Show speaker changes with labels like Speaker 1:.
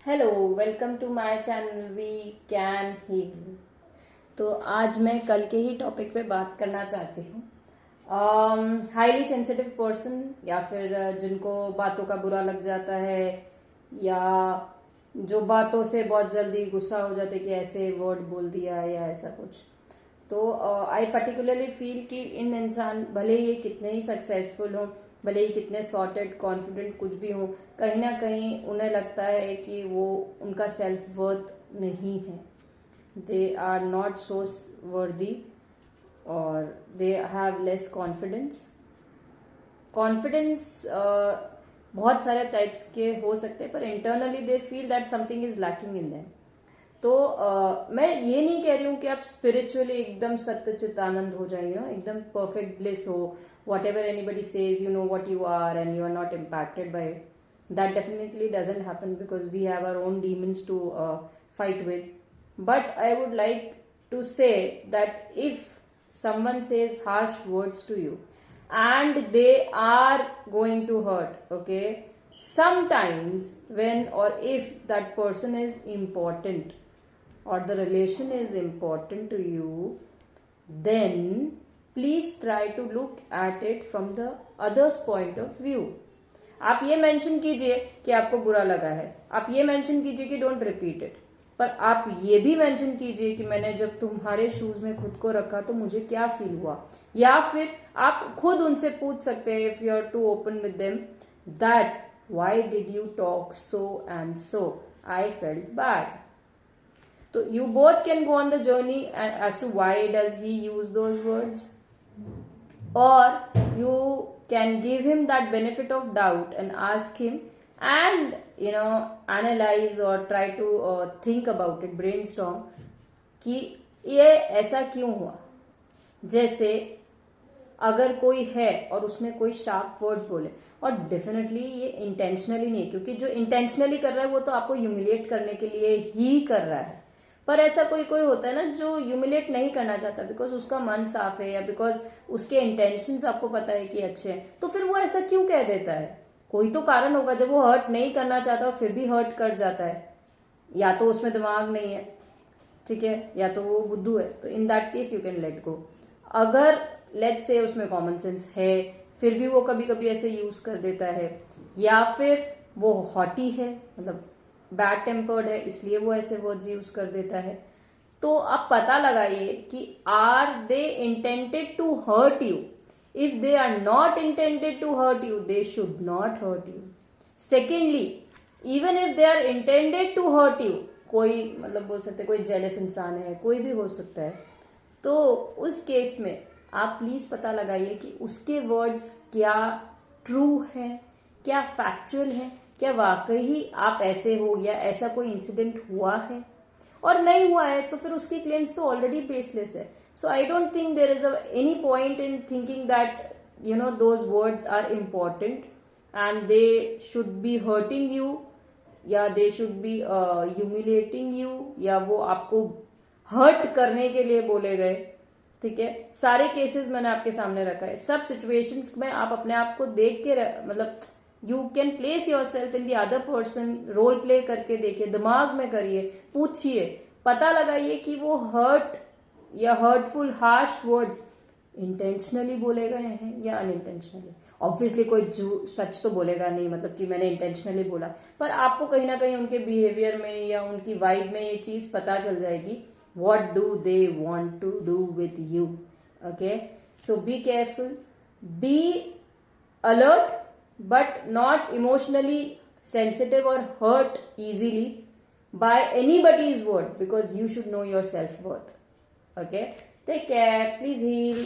Speaker 1: Hello, welcome to my channel we can heal. तो आज मैं कल के ही टॉपिक पे बात करना चाहती हूँ। हाईली सेंसिटिव पर्सन या फिर जिनको बातों का बुरा लग जाता है या जो बातों से बहुत जल्दी गुस्सा हो जाते कि ऐसे वर्ड बोल दिया या ऐसा कुछ। तो आई पर्टिकुलरली फील कि इन इंसान भले ये कितने ही सक्सेसफुल हों, भले ही कितने सॉर्टेड कॉन्फिडेंट कुछ भी हों, कहीं ना कहीं उन्हें लगता है कि वो उनका सेल्फ वर्थ नहीं है। दे आर नॉट सो वर्दी और they have less confidence. Confidence बहुत सारे टाइप्स के हो सकते हैं, पर internally they feel that something is lacking in them. तो मैं ये नहीं कह रही हूँ कि आप स्पिरिचुअली एकदम सत्य चितानंद हो जाए, एकदम परफेक्ट ब्लिस हो, whatever anybody says you know what you are and you are not impacted by it. That definitely doesn't happen because we have our own demons to fight with. But I would like to say that if someone says harsh words to you and they are going to hurt, okay, sometimes when or if that person is important or the relation is important to you, then please try to look at it from the other's point of view. आप ये mention कीजिए कि आपको बुरा लगा है, आप ये मेंशन कीजिए कि डोंट रिपीट इट, पर आप ये भी मेंशन कीजिए कि मैंने जब तुम्हारे शूज में खुद को रखा तो मुझे क्या फील हुआ। या फिर आप खुद उनसे पूछ सकते हैं, if you are too open with them, that why did you talk so and so, I felt bad. तो you both can go on the journey as to why does he use those words, or you can give him that benefit of doubt and ask him and analyze or try to think about it, brainstorm कि ये ऐसा क्यों हुआ। जैसे अगर कोई है और उसने कोई शार्प वर्ड्स बोले, और डेफिनेटली ये इंटेंशनली नहीं, क्योंकि जो इंटेंशनली कर रहा है वो तो आपको ह्यूमिलिएट करने के लिए ही कर रहा है। पर ऐसा कोई कोई होता है ना जो ह्यूमिलेट नहीं करना चाहता बिकॉज उसका मन साफ है या बिकॉज उसके इंटेंशंस आपको पता है कि अच्छे हैं, तो फिर वो ऐसा क्यों कह देता है। कोई तो कारण होगा, जब वो हर्ट नहीं करना चाहता फिर भी हर्ट कर जाता है। या तो उसमें दिमाग नहीं है, ठीक है, या तो वो बुद्धू है, तो in that case you can let go. अगर लेट्स से उसमें कॉमन सेंस है फिर भी वो कभी कभी ऐसे यूज कर देता है, या फिर वो हॉटी है, मतलब बैड टेम्पर्ड है इसलिए वो ऐसे वर्ड्स यूज कर देता है, तो आप पता लगाइए कि are they intended to hurt you. If they are not intended to hurt you they should not hurt you. Secondly, even if they are intended to hurt you, कोई मतलब बोल सकते कोई जेलस इंसान है, कोई भी हो सकता है, तो उस केस में आप प्लीज पता लगाइए कि उसके वर्ड्स क्या ट्रू है, क्या फैक्चुअल है, क्या वाकई ही आप ऐसे हो या ऐसा कोई इंसिडेंट हुआ है। और नहीं हुआ है तो फिर उसकी क्लेम्स तो ऑलरेडी बेसलेस है। So I don't think there is any point in thinking that those words are important and they should be hurting you या they should be humiliating you, या वो आपको हर्ट करने के लिए बोले गए। ठीक है, सारे केसेस मैंने आपके सामने रखा है, सब सिचुएशंस में आप अपने आप को देख के मतलब you can place yourself in the other person, role play करके देखिए, दिमाग में करिए, पूछिए, पता लगाइए कि वो हर्ट या हर्टफुल हार्श वर्ड्स इंटेंशनली बोले गए हैं या अनइंटेंशनली। ऑब्वियसली कोई सच तो बोलेगा नहीं, मतलब कि मैंने इंटेंशनली बोला, पर आपको कहीं ना कहीं उनके बिहेवियर में या उनकी वाइब में ये चीज पता चल जाएगी, what do they want to do with you. Okay, so be careful, be alert, but not emotionally sensitive or hurt easily by anybody's word, because you should know your self-worth. Okay, take care, please heal.